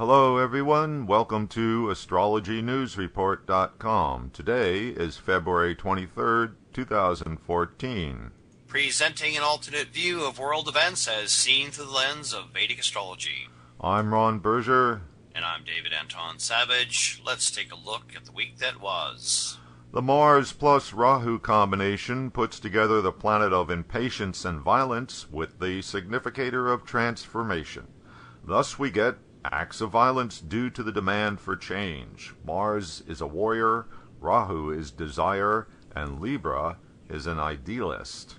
Hello everyone, welcome to astrologynewsreport.com. Today is February 23rd, 2014. Presenting an alternate view of world events as seen through the lens of Vedic astrology. I'm Ron Berger. And I'm David Anton Savage. Let's take a look at the week that was. The Mars plus Rahu combination puts together the planet of impatience and violence with the significator of transformation. Thus we get acts of violence due to the demand for change. Mars is a warrior, Rahu is desire, and Libra is an idealist.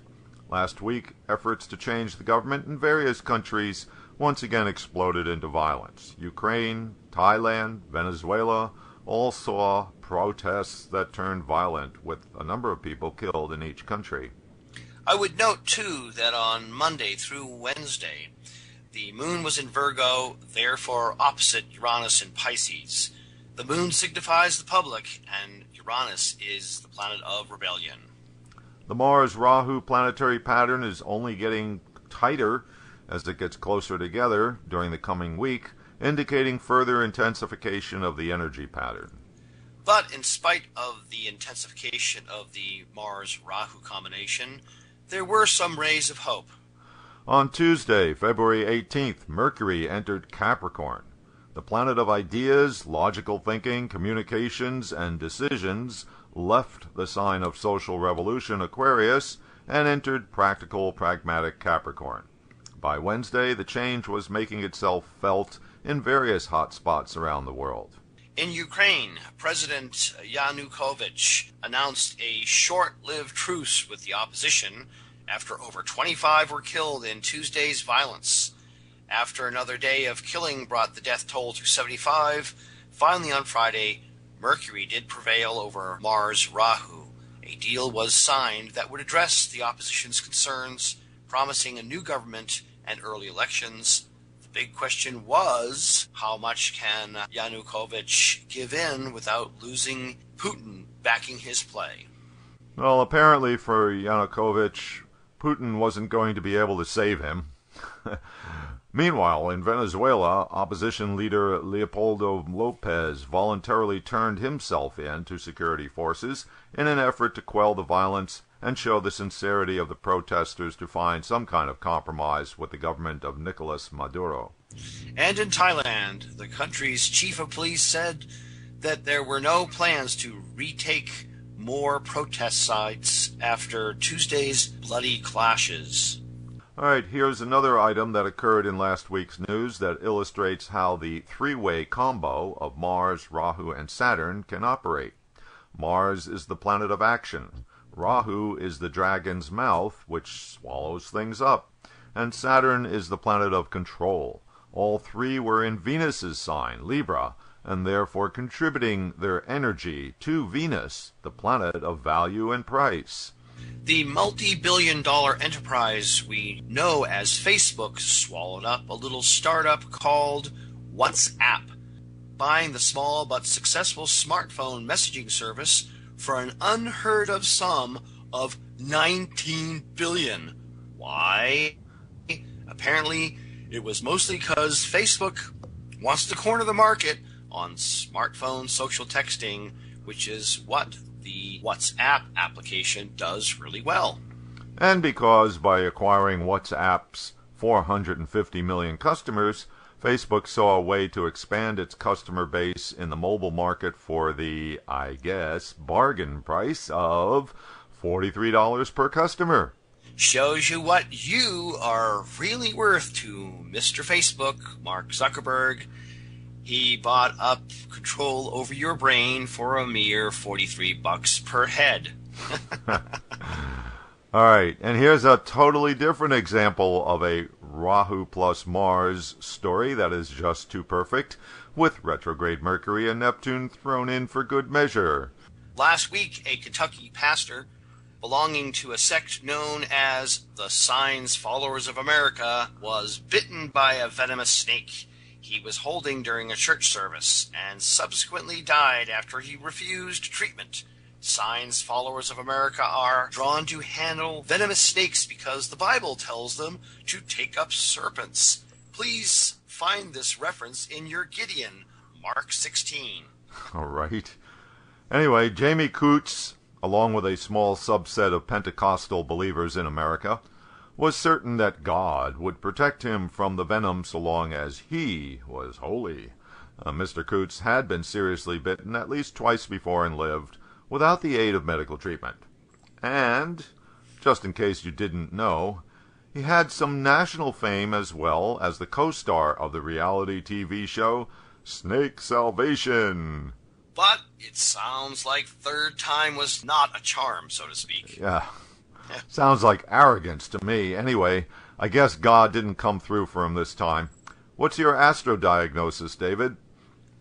Last week, efforts to change the government in various countries once again exploded into violence. Ukraine, Thailand, Venezuela all saw protests that turned violent, with a number of people killed in each country. I would note, too, that on Monday through Wednesday, the moon was in Virgo, therefore opposite Uranus in Pisces. The moon signifies the public, and Uranus is the planet of rebellion. The Mars-Rahu planetary pattern is only getting tighter as it gets closer together during the coming week, indicating further intensification of the energy pattern. But in spite of the intensification of the Mars-Rahu combination, there were some rays of hope. On Tuesday, February 18th, Mercury entered Capricorn. The planet of ideas, logical thinking, communications, and decisions left the sign of social revolution, Aquarius, and entered practical, pragmatic Capricorn. By Wednesday, the change was making itself felt in various hot spots around the world. In Ukraine, President Yanukovych announced a short-lived truce with the opposition after over 25 were killed in Tuesday's violence. After another day of killing brought the death toll to 75, finally on Friday, Mercury did prevail over Mars-Rahu. A deal was signed that would address the opposition's concerns, promising a new government and early elections. The big question was, how much can Yanukovych give in without losing Putin backing his play? Well, apparently for Yanukovych, Putin wasn't going to be able to save him. Meanwhile, in Venezuela, opposition leader Leopoldo Lopez voluntarily turned himself in to security forces in an effort to quell the violence and show the sincerity of the protesters to find some kind of compromise with the government of Nicolas Maduro. And in Thailand, the country's chief of police said that there were no plans to retake more protest sites after Tuesday's bloody clashes. All right, here's another item that occurred in last week's news that illustrates how the three-way combo of Mars, Rahu, and Saturn can operate. Mars is the planet of action. Rahu is the dragon's mouth, which swallows things up. And Saturn is the planet of control. All three were in Venus's sign, Libra, and therefore contributing their energy to Venus, the planet of value and price. The multi-billion-dollar enterprise we know as Facebook swallowed up a little startup called WhatsApp, buying the small but successful smartphone messaging service for an unheard-of sum of $19 billion. Why? Apparently, it was mostly because Facebook wants to corner the market on smartphone social texting, which is what the WhatsApp application does really well. And because by acquiring WhatsApp's 450 million customers, Facebook saw a way to expand its customer base in the mobile market for the, I guess, bargain price of $43 per customer. Shows you what you are really worth to Mr. Facebook, Mark Zuckerberg. He bought up control over your brain for a mere $43 per head. All right, and here's a totally different example of a Rahu plus Mars story that is just too perfect, with retrograde Mercury and Neptune thrown in for good measure. Last week, a Kentucky pastor belonging to a sect known as the Signs Followers of America was bitten by a venomous snake he was holding during a church service and subsequently died after he refused treatment. Signs Followers of America are drawn to handle venomous snakes because the Bible tells them to take up serpents. Please find this reference in your Gideon, Mark 16. All right. Anyway, Jamie Coots, along with a small subset of Pentecostal believers in America, was certain that God would protect him from the venom so long as he was holy. Mr. Coots had been seriously bitten at least twice before and lived without the aid of medical treatment. And, just in case you didn't know, he had some national fame as well as the co-star of the reality TV show Snake Salvation. But it sounds like third time was not a charm, so to speak. Yeah, sounds like arrogance to me. Anyway, I guess God didn't come through for him this time. What's your astro diagnosis, David?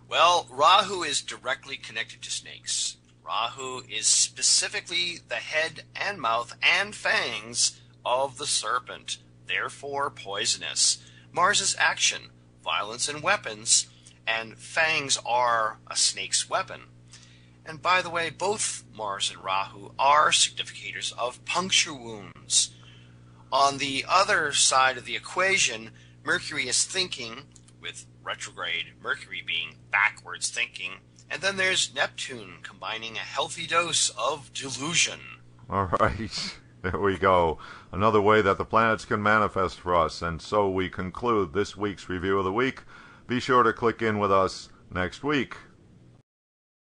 Well, Rahu is directly connected to snakes. Rahu is specifically the head and mouth and fangs of the serpent, therefore poisonous. Mars's action, violence and weapons, and fangs are a snake's weapon. And by the way, both Mars and Rahu are significators of puncture wounds. On the other side of the equation, Mercury is thinking, with retrograde Mercury being backwards thinking, and then there's Neptune combining a healthy dose of delusion. All right, there we go. Another way that the planets can manifest for us, and so we conclude this week's Review of the Week. Be sure to click in with us next week.